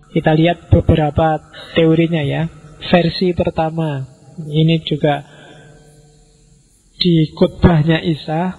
Kita lihat beberapa teorinya ya. Versi pertama, ini juga di khutbahnya Isa.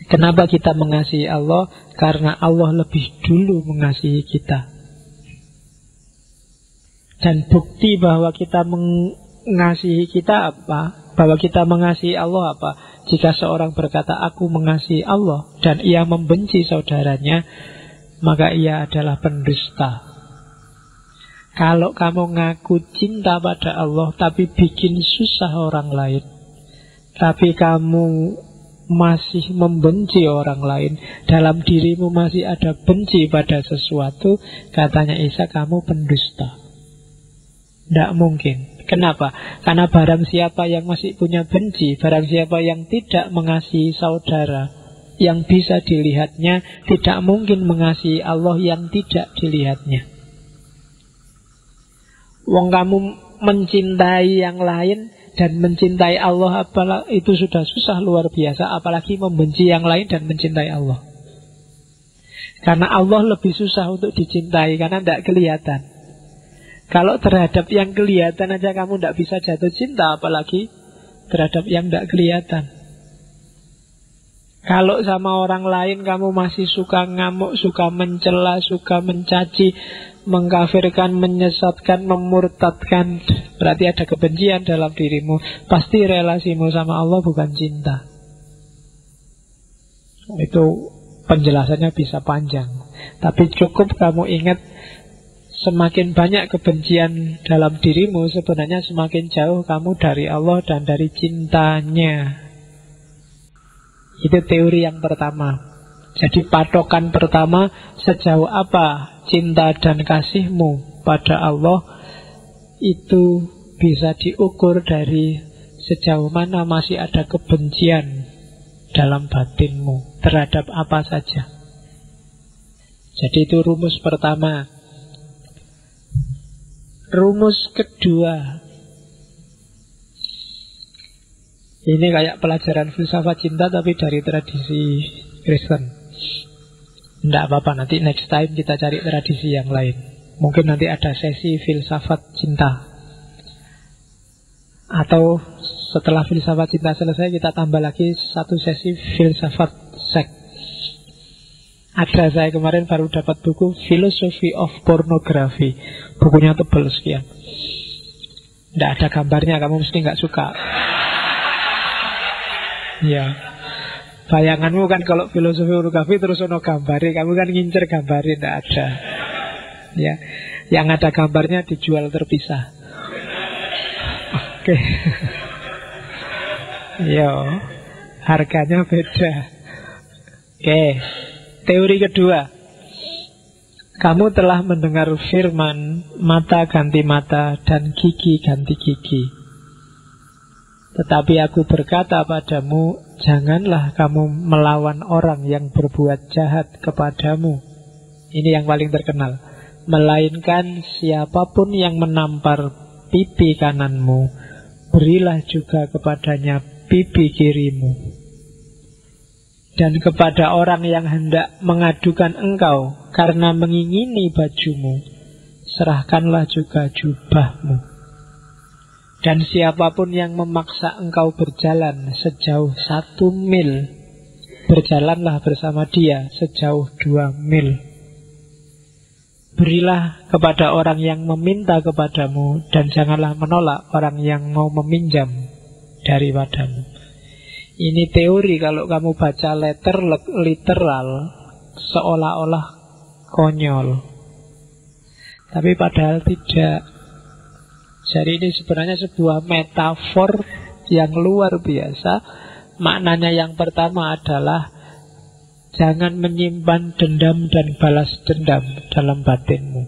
Kenapa kita mengasihi Allah? Karena Allah lebih dulu mengasihi kita. Dan bukti bahwa kita mengasihi kita apa? Bahwa kita mengasihi Allah apa? Jika seorang berkata, aku mengasihi Allah, dan ia membenci saudaranya, maka ia adalah pendusta. Kalau kamu ngaku cinta pada Allah, tapi bikin susah orang lain, tapi kamu masih membenci orang lain, dalam dirimu masih ada benci pada sesuatu, katanya Isa, kamu pendusta. Tidak mungkin. Kenapa? Karena barang siapa yang masih punya benci, barang siapa yang tidak mengasihi saudara yang bisa dilihatnya, tidak mungkin mengasihi Allah yang tidak dilihatnya. Wong kamu mencintai yang lain dan mencintai Allah, itu sudah susah luar biasa, apalagi membenci yang lain dan mencintai Allah. Karena Allah lebih susah untuk dicintai, karena tidak kelihatan. Kalau terhadap yang kelihatan aja kamu tidak bisa jatuh cinta, apalagi terhadap yang tidak kelihatan. Kalau sama orang lain kamu masih suka ngamuk, suka mencela, suka mencaci, mengkafirkan, menyesatkan, memurtadkan, berarti ada kebencian dalam dirimu. Pasti relasimu sama Allah bukan cinta. Itu penjelasannya bisa panjang, tapi cukup kamu ingat, semakin banyak kebencian dalam dirimu, sebenarnya semakin jauh kamu dari Allah dan dari cintanya. Itu teori yang pertama. Jadi patokan pertama, sejauh apa cinta dan kasihmu pada Allah, itu bisa diukur dari sejauh mana masih ada kebencian dalam batinmu terhadap apa saja. Jadi itu rumus pertama. Rumus kedua, ini kayak pelajaran filsafat cinta tapi dari tradisi Kristen. Tidak apa-apa, nanti next time kita cari tradisi yang lain. Mungkin nanti ada sesi filsafat cinta, atau setelah filsafat cinta selesai kita tambah lagi satu sesi filsafat seks. Ada, saya kemarin baru dapat buku Philosophy of Pornography. Bukunya tebal sekian. Tidak ada gambarnya, kamu mesti nggak suka. Ya, bayanganmu kan kalau filosofi pornografi terus ono gambari, kamu kan ngincer gambari, tidak ada. Ya, yang ada gambarnya dijual terpisah. Oke. Yo, harganya beda. Oke. Teori kedua, kamu telah mendengar firman mata ganti mata dan gigi ganti gigi. Tetapi aku berkata padamu, janganlah kamu melawan orang yang berbuat jahat kepadamu. Ini yang paling terkenal. Melainkan siapapun yang menampar pipi kananmu, berilah juga kepadanya pipi kirimu. Dan kepada orang yang hendak mengadukan engkau karena mengingini bajumu, serahkanlah juga jubahmu. Dan siapapun yang memaksa engkau berjalan sejauh 1 mil, berjalanlah bersama dia sejauh 2 mil. Berilah kepada orang yang meminta kepadamu, dan janganlah menolak orang yang mau meminjam daripadamu. Ini teori, kalau kamu baca literal seolah-olah konyol, tapi padahal tidak. Jadi ini sebenarnya sebuah metafor yang luar biasa. Maknanya yang pertama adalah jangan menyimpan dendam dan balas dendam dalam batinmu.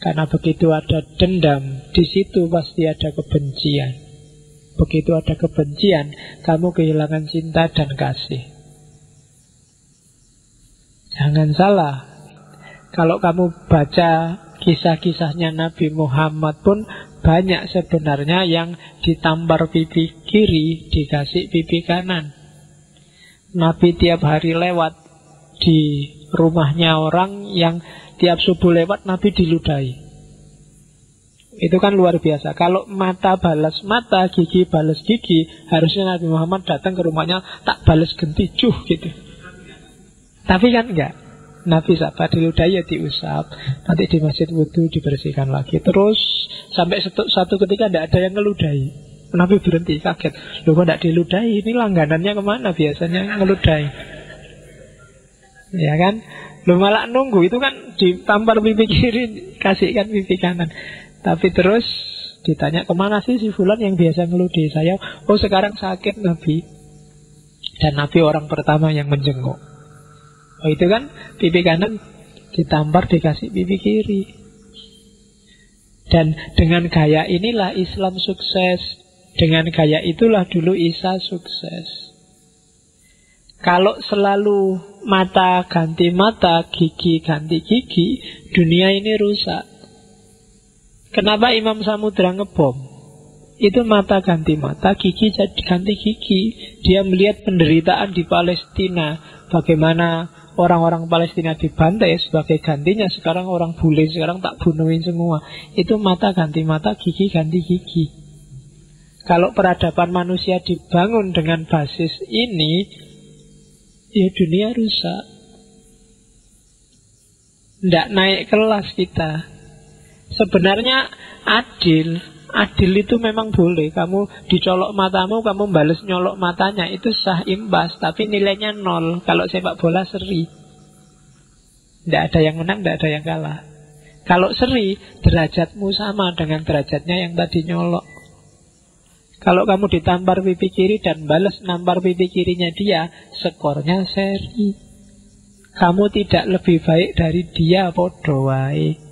Karena begitu ada dendam, di situ pasti ada kebencian. Begitu ada kebencian, kamu kehilangan cinta dan kasih. Jangan salah, kalau kamu baca kisah-kisahnya Nabi Muhammad pun banyak sebenarnya yang ditampar pipi kiri, dikasih pipi kanan. Nabi tiap hari lewat di rumahnya orang yang tiap subuh lewat Nabi diludahi. Itu kan luar biasa. Kalau mata balas mata, gigi balas gigi, harusnya Nabi Muhammad datang ke rumahnya, tak balas genti cuh gitu. Tapi kan enggak. Nabi sabar, diludahi ya diusap, nanti di masjid wudu dibersihkan lagi. Terus sampai satu ketika tidak ada yang ngeludahi. Nabi berhenti, kaget. Loh kok tidak diludahi? Ini langganannya kemana biasanya ngeludahi? Ya kan? Loh malah nunggu, itu kan ditampar pipi kiri, kasihkan pipi kanan. Tapi terus ditanya, kemana sih si fulan yang biasa ngeludahi saya? Oh sekarang sakit Nabi. Dan Nabi orang pertama yang menjenguk. Oh itu kan pipi kanan ditampar dikasih pipi kiri. Dan dengan gaya inilah Islam sukses. Dengan gaya itulah dulu Isa sukses. Kalau selalu mata ganti mata, gigi ganti gigi, dunia ini rusak. Kenapa Imam Samudra ngebom? Itu mata ganti mata, gigi jadi ganti gigi. Dia melihat penderitaan di Palestina, bagaimana orang-orang Palestina dibantai, sebagai gantinya sekarang orang bule, sekarang tak bunuhin semua. Itu mata ganti mata, gigi ganti gigi. Kalau peradaban manusia dibangun dengan basis ini, ya dunia rusak. Tidak naik kelas kita. Sebenarnya adil itu memang boleh. Kamu dicolok matamu, kamu balas nyolok matanya, itu sah imbas. Tapi nilainya 0. Kalau sepak bola seri, tidak ada yang menang, tidak ada yang kalah. Kalau seri, derajatmu sama dengan derajatnya yang tadi nyolok. Kalau kamu ditampar pipi kiri dan balas nampar pipi kirinya dia, skornya seri. Kamu tidak lebih baik dari dia, podo wae.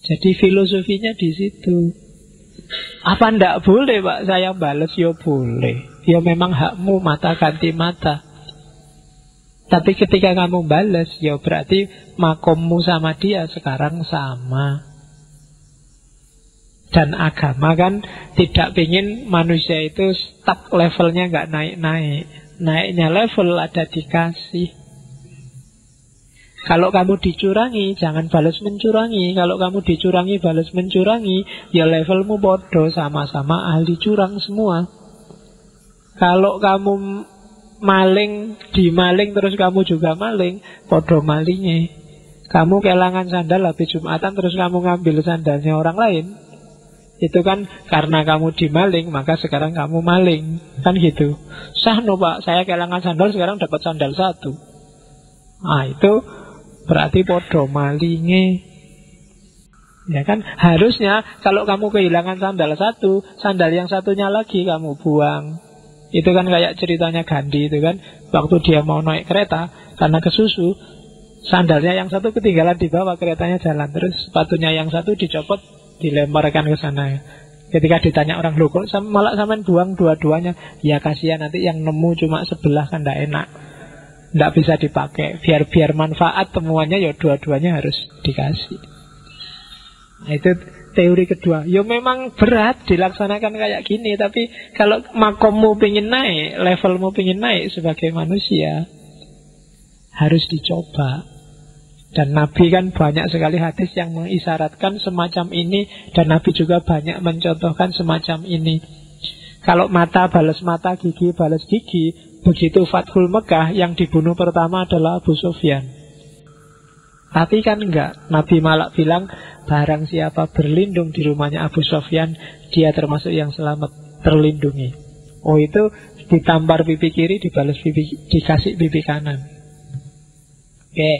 Jadi filosofinya di situ. Apa ndak boleh Pak saya balas? Ya boleh. Ya memang hakmu mata ganti mata. Tapi ketika kamu balas, ya berarti makommu sama dia sekarang sama. Dan agama kan tidak ingin manusia itu stuck levelnya nggak naik-naik. Naiknya level ada dikasih. Kalau kamu dicurangi, jangan balas mencurangi. Kalau kamu dicurangi, balas mencurangi, ya levelmu bodoh, sama-sama ahli curang semua. Kalau kamu maling, dimaling, terus kamu juga maling, bodoh malingnya. Kamu kehilangan sandal habis Jumatan, terus kamu ngambil sandalnya orang lain. Itu kan karena kamu dimaling, maka sekarang kamu maling. Kan gitu. Sah no Pak, saya kehilangan sandal, sekarang dapat sandal satu. Nah itu berarti podo malinge. Ya kan, harusnya kalau kamu kehilangan sandal satu, sandal yang satunya lagi kamu buang. Itu kan kayak ceritanya Gandhi itu kan, waktu dia mau naik kereta karena kesusu, sandalnya yang satu ketinggalan di bawah, keretanya jalan, terus sepatunya yang satu dicopot, dilemparkan ke sana. Ketika ditanya orang, loh kok malah sampean buang dua-duanya? Ya kasihan, nanti yang nemu cuma sebelah kan tidak enak, tidak bisa dipakai. Biar manfaat temuannya, ya dua-duanya harus dikasih. Nah, itu teori kedua. Ya memang berat dilaksanakan kayak gini, tapi kalau makommu pingin naik, levelmu pingin naik sebagai manusia, harus dicoba. Dan Nabi kan banyak sekali hadis yang mengisyaratkan semacam ini, dan Nabi juga banyak mencontohkan semacam ini. Kalau mata balas mata, gigi balas gigi, begitu Fathul Mekah, yang dibunuh pertama adalah Abu Sufyan. Tapi kan enggak, Nabi malah bilang, barang siapa berlindung di rumahnya Abu Sufyan, dia termasuk yang selamat, terlindungi. Oh itu ditampar pipi kiri, dibalas dikasih pipi kanan. Oke,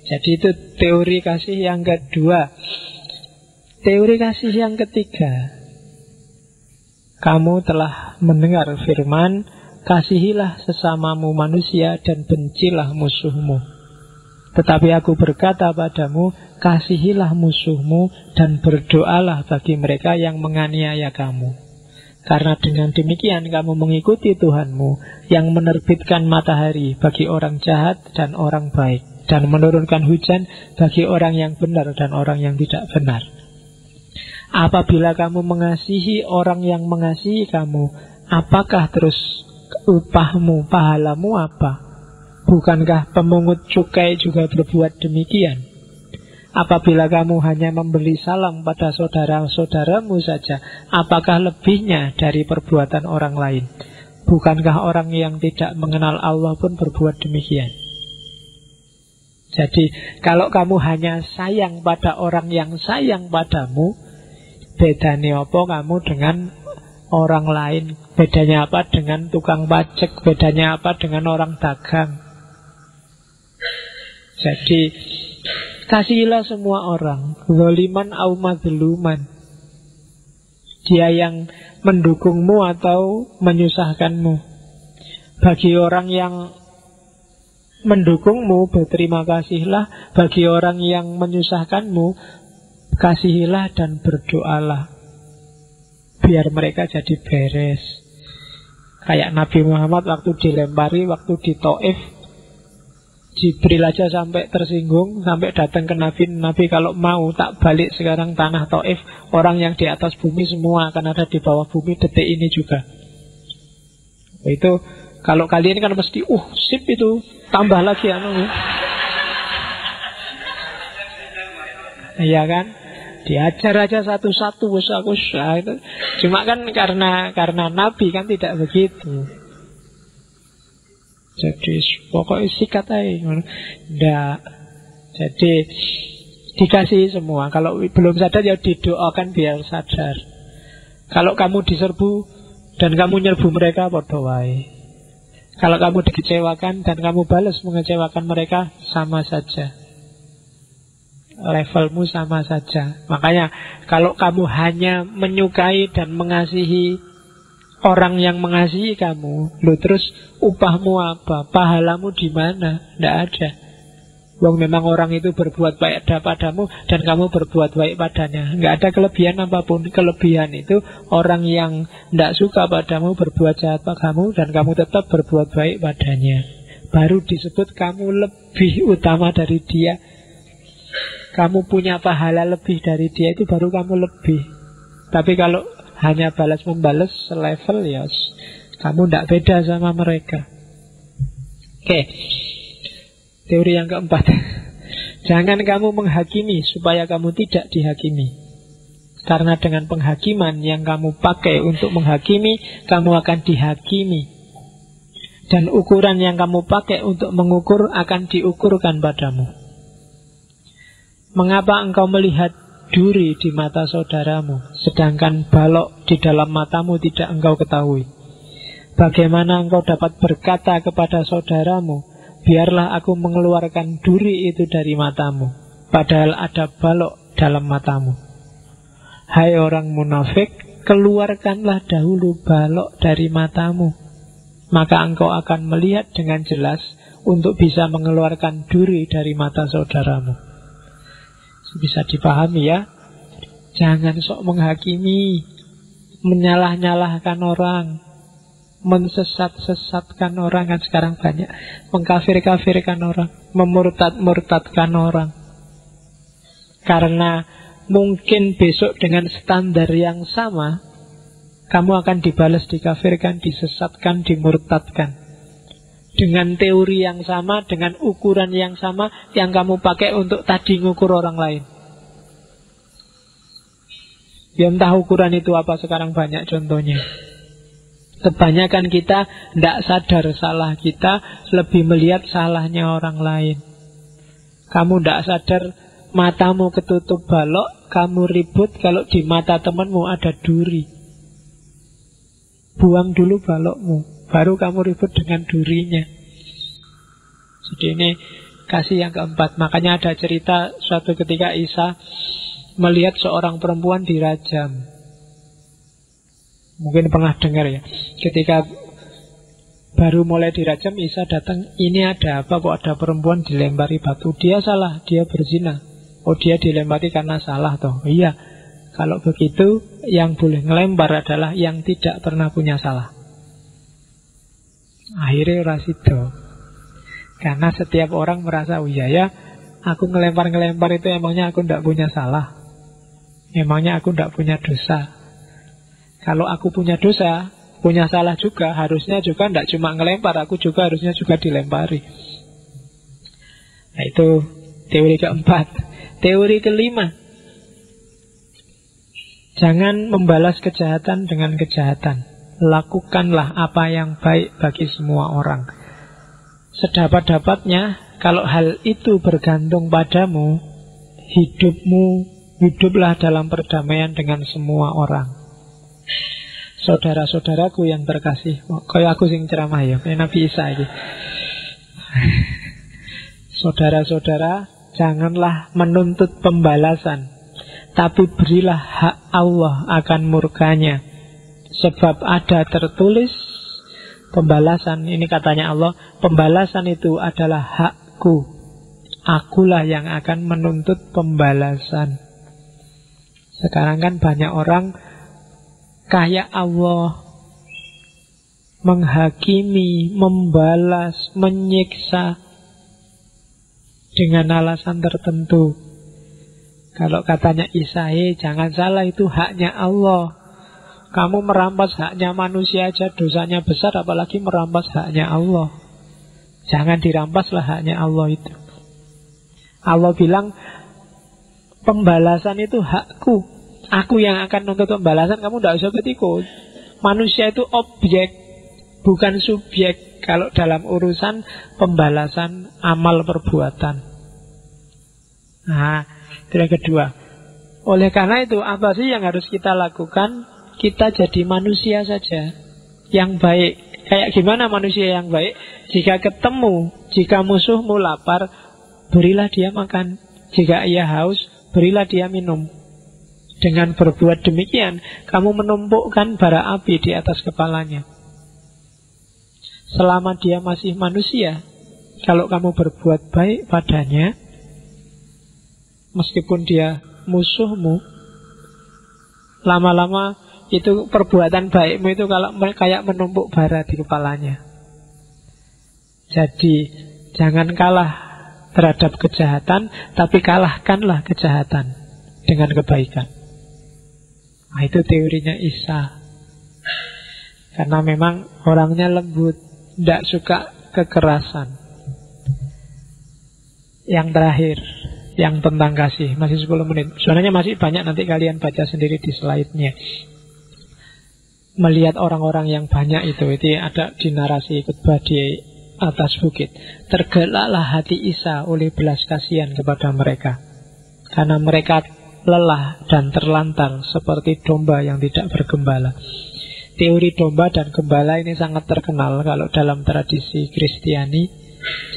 jadi itu teori kasih yang kedua. Teori kasih yang ketiga, kamu telah mendengar firman, kasihilah sesamamu manusia dan bencilah musuhmu. Tetapi aku berkata padamu, kasihilah musuhmu dan berdoalah bagi mereka yang menganiaya kamu. Karena dengan demikian kamu mengikuti Tuhanmu yang menerbitkan matahari bagi orang jahat dan orang baik, dan menurunkan hujan bagi orang yang benar dan orang yang tidak benar. Apabila kamu mengasihi orang yang mengasihi kamu, apakah terus upahmu, pahalamu apa? Bukankah pemungut cukai juga berbuat demikian? Apabila kamu hanya memberi salam pada saudara-saudaramu saja, apakah lebihnya dari perbuatan orang lain? Bukankah orang yang tidak mengenal Allah pun berbuat demikian? Jadi kalau kamu hanya sayang pada orang yang sayang padamu, bedanya apa kamu dengan orang lain? Bedanya apa dengan tukang pajak? Bedanya apa dengan orang dagang? Jadi kasihilah semua orang, zaliman au mazluman, dia yang mendukungmu atau menyusahkanmu. Bagi orang yang mendukungmu, berterima kasihlah. Bagi orang yang menyusahkanmu, kasihilah dan berdoalah, biar mereka jadi beres. Kayak Nabi Muhammad waktu dilempari, waktu di Taif, Jibril aja sampai tersinggung, sampai datang ke Nabi. Nabi, kalau mau tak balik sekarang tanah Taif, orang yang di atas bumi semua akan ada di bawah bumi detik ini juga. Itu kalau kalian kan mesti sip itu, tambah lagi iya kan? Diajar aja satu-satu, itu. Cuma kan karena Nabi kan tidak begitu. Jadi pokoknya sikat aja. Nggak. Jadi dikasih semua. Kalau belum sadar ya didoakan biar sadar. Kalau kamu diserbu dan kamu nyerbu mereka, podo wae. Kalau kamu dikecewakan dan kamu balas mengecewakan mereka, sama saja. Levelmu sama saja. Makanya kalau kamu hanya menyukai dan mengasihi orang yang mengasihi kamu, terus upahmu apa? Pahalamu di mana? Tidak ada. Wong memang orang itu berbuat baik padamu dan kamu berbuat baik padanya. Nggak ada kelebihan apapun. Kelebihan itu orang yang tidak suka padamu berbuat jahat padamu dan kamu tetap berbuat baik padanya. Baru disebut kamu lebih utama dari dia. Kamu punya pahala lebih dari dia, itu baru kamu lebih. Tapi kalau hanya balas-membalas selevel, ya kamu tidak beda sama mereka. Oke. Teori yang keempat. Jangan kamu menghakimi supaya kamu tidak dihakimi. Karena dengan penghakiman yang kamu pakai untuk menghakimi, kamu akan dihakimi. Dan ukuran yang kamu pakai untuk mengukur akan diukurkan padamu. Mengapa engkau melihat duri di mata saudaramu, sedangkan balok di dalam matamu tidak engkau ketahui? Bagaimana engkau dapat berkata kepada saudaramu, biarlah aku mengeluarkan duri itu dari matamu, padahal ada balok dalam matamu? Hai orang munafik, keluarkanlah dahulu balok dari matamu, maka engkau akan melihat dengan jelas untuk bisa mengeluarkan duri dari mata saudaramu. Bisa dipahami ya. Jangan sok menghakimi, menyalah-nyalahkan orang, mensesat-sesatkan orang. Kan sekarang banyak mengkafir-kafirkan orang, memurtad-murtadkan orang. Karena mungkin besok dengan standar yang sama kamu akan dibalas, dikafirkan, disesatkan, dimurtadkan. Dengan teori yang sama, dengan ukuran yang sama yang kamu pakai untuk tadi ngukur orang lain. Ya entah ukuran itu apa, sekarang banyak contohnya. Kebanyakan kita tidak sadar salah kita, lebih melihat salahnya orang lain. Kamu tidak sadar matamu ketutup balok, kamu ribut kalau di mata temanmu ada duri. Buang dulu balokmu, baru kamu ribut dengan durinya. Jadi ini kasih yang keempat. Makanya ada cerita suatu ketika Isa melihat seorang perempuan dirajam. Mungkin pernah dengar ya. Ketika baru mulai dirajam, Isa datang, ini ada apa kok ada perempuan dilempari batu? Dia salah, dia berzina. Oh, dia dilempari karena salah toh. Iya, kalau begitu yang boleh ngelempar adalah yang tidak pernah punya salah. Akhirnya rasido. Karena setiap orang merasa, oh iya ya, aku ngelempar-ngelempar itu emangnya aku tidak punya salah, emangnya aku tidak punya dosa. Kalau aku punya dosa, punya salah juga, harusnya juga tidak cuma ngelempar, aku juga harusnya juga dilempari. Nah, itu teori keempat. Teori kelima, jangan membalas kejahatan dengan kejahatan. Lakukanlah apa yang baik bagi semua orang. Sedapat-dapatnya, kalau hal itu bergantung padamu, hiduplah dalam perdamaian dengan semua orang. Saudara-saudaraku yang terkasih, kayak aku sing ceramah ya, kayak Nabi Isa ini. Saudara-saudara, janganlah menuntut pembalasan, tapi berilah hak Allah akan murkanya. Sebab ada tertulis pembalasan, ini katanya Allah, pembalasan itu adalah hakku. Akulah yang akan menuntut pembalasan. Sekarang kan banyak orang kayak Allah, menghakimi, membalas, menyiksa dengan alasan tertentu. Kalau katanya Isa, jangan salah, itu haknya Allah. Kamu merampas haknya manusia aja dosanya besar, apalagi merampas haknya Allah. Jangan dirampaslah haknya Allah itu. Allah bilang pembalasan itu hakku. Aku yang akan nuntut pembalasan, kamu tidak usah ikut. Manusia itu objek, bukan subjek kalau dalam urusan pembalasan amal perbuatan. Nah, itu yang kedua. Oleh karena itu, apa sih yang harus kita lakukan? Kita jadi manusia saja yang baik. Kayak gimana manusia yang baik? Jika ketemu, jika musuhmu lapar, berilah dia makan. Jika ia haus, berilah dia minum. Dengan berbuat demikian, kamu menumpukkan bara api di atas kepalanya. Selama dia masih manusia, kalau kamu berbuat baik padanya, meskipun dia musuhmu, lama-lama itu perbuatan baikmu itu kalau kayak menumpuk bara di kepalanya. Jadi jangan kalah terhadap kejahatan, tapi kalahkanlah kejahatan dengan kebaikan. Nah, itu teorinya Isa. Karena memang orangnya lembut, tidak suka kekerasan. Yang terakhir, yang tentang kasih, masih 10 menit. Sebenarnya masih banyak, nanti kalian baca sendiri di slide-nya. Melihat orang-orang yang banyak itu ada di narasi khutbah di atas bukit. Tergeraklah hati Isa oleh belas kasihan kepada mereka, karena mereka lelah dan terlantar seperti domba yang tidak bergembala. Teori domba dan gembala ini sangat terkenal kalau dalam tradisi Kristiani.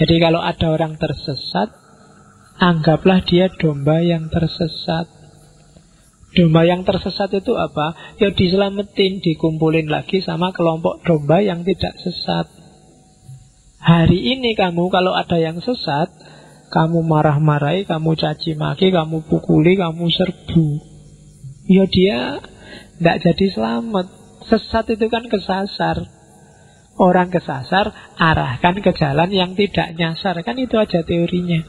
Jadi kalau ada orang tersesat, anggaplah dia domba yang tersesat. Domba yang tersesat itu apa? Ya diselamatin, dikumpulin lagi sama kelompok domba yang tidak sesat. Hari ini kamu kalau ada yang sesat, kamu marah-marahi, kamu caci maki, kamu pukuli, kamu serbu, ya dia tidak jadi selamat. Sesat itu kan kesasar. Orang kesasar, arahkan ke jalan yang tidak nyasar. Kan itu aja teorinya.